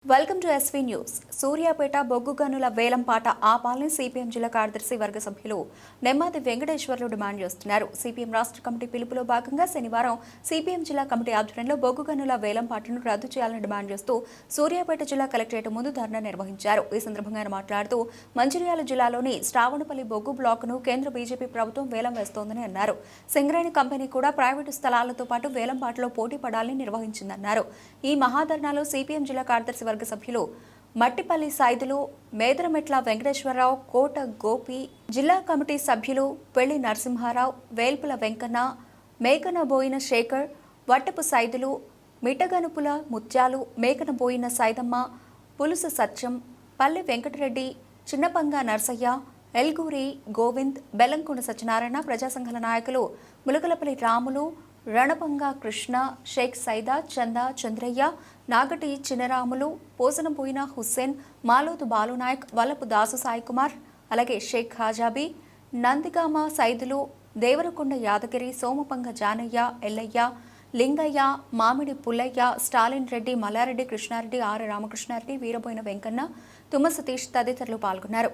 Welcome to SV news. Suryapet బొగ్గు గనుల వేలంపాట ఆపాలని సిపిఎం జిల్లా కార్యదర్శి వర్గ సభ్యులు నెమ్మాది వెంకటేశ్వర్లు డిమాండ్ చేస్తున్నారు. సిపిఎం రాష్ట్ర కమిటీ పిలుపులో భాగంగా శనివారం సిపిఎం జిల్లా కమిటీ ఆధ్వర్యంలో బొగ్గు గనుల వేలంపాటను రద్దు చేయాలని డిమాండ్ చేస్తూ సూర్యాపేట జిల్లా కలెక్టరేట్ ముందు ధర్నా నిర్వహించారు. ఈ సందర్భంగా ఆయన మాట్లాడుతూ మంచిర్యాల జిల్లాలోని శ్రావణపల్లి బొగ్గు బ్లాకును కేంద్ర బీజేపీ ప్రభుత్వం వేలం వేస్తోందని అన్నారు. సింగరేణి కంపెనీ కూడా ప్రైవేటు స్థలాలతో పాటు వేలంపాటలో పోటీ పడాలని నిర్వహించిందన్నారు. ఈ మహాధర్నాలో సిపిఎం జిల్లా కార్యదర్శి వర్గ సభ్యులు మట్టిపల్లి సైదులు, మేదరమెట్ల వెంకటేశ్వరరావు, కోట గోపి, జిల్లా కమిటీ సభ్యులు పెళ్లి నరసింహారావు, వేల్పుల వెంకన్న, మేకనబోయిన శేఖర్, వట్టపు సైదులు, మిటగనుపుల ముత్యాలు, మేకనబోయిన సైదమ్మ, పులుస సత్యం, పల్లె వెంకటరెడ్డి, చిన్నపంగా నర్సయ్య, ఎల్గూరి గోవింద్, బెల్లంకొండ సత్యనారాయణ, ప్రజాసంఘాల నాయకులు ములకలపల్లి రాములు, రణపంగా కృష్ణ, షేక్ సైదా, చందా, చంద్రయ్య, నాగటి చిన్నరాములు, పోసనపోయిన హుస్సేన్, మాలోతు బాలునాయక్, వల్లపు దాసు సాయికుమార్, అలాగే షేక్ హాజాబీ, నందిగామ సైదులు, దేవరకొండ యాదగిరి, సోమపంగ జానయ్య, ఎల్లయ్య, లింగయ్య, మామిడి పుల్లయ్య, స్టాలిన్ రెడ్డి, మల్లారెడ్డి, కృష్ణారెడ్డి, ఆర్ రామకృష్ణారెడ్డి, వీరబోయిన వెంకన్న, తుమ్మ సతీష్ తదితరులు పాల్గొన్నారు.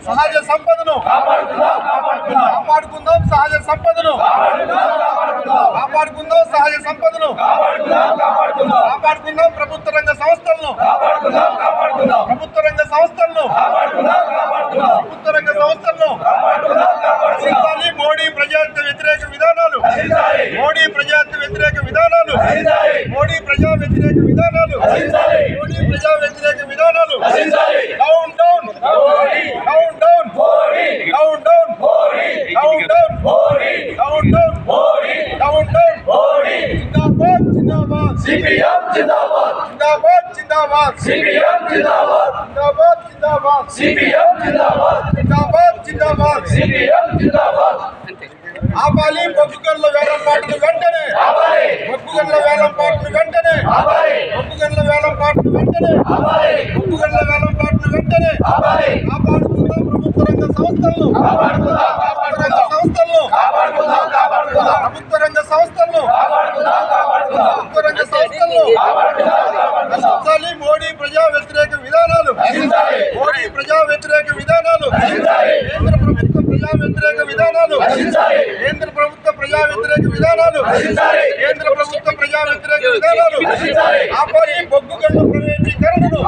సహజ సంపదను కాపాడుకుందాం, సహజ సంపదను కాపాడుకుందాం, సహజ సంపదను కాపాడుకుందాం, ప్రభుత్వ రంగ సంస్థలను రక్షించాలి. మోడీ ప్రజాత్వ వ్యతిరేక విధానాలు మోడీ ప్రజా వ్యతిరేక విధానాలు down down down down down down down down down down down down జిందాబాద్ జిందాబాద్ సిపిఎం జిందాబాద్ జిందాబాద్ సిపిఎం జిందాబాద్ జిందాబాద్ సిపిఎం జిందాబాద్ జిందాబాద్ సిపిఎం జిందాబాద్. ఆపాలి బొగ్గు గనుల వేలంపాటను వెంటనే, బొగ్గు గనుల వేలంపాటను వెంటనే, బొగ్గు గనుల వేలంపాటను వెంటనే, బొగ్గు గనుల వేలంపాటను వెంటనే. కాపాడుకుందాం ప్రభుత్వ రంగ సంస్థలను, ప్రభుత్వ రంగ సంస్థలను రక్షించాలి. మోడీ ప్రజా వ్యతిరేక విధానాలు కేంద్ర ప్రభుత్వ ప్రజా వ్యతిరేక విధానాలు ఆపాలి బొగ్గు గనుల ప్రైవేటీకరణను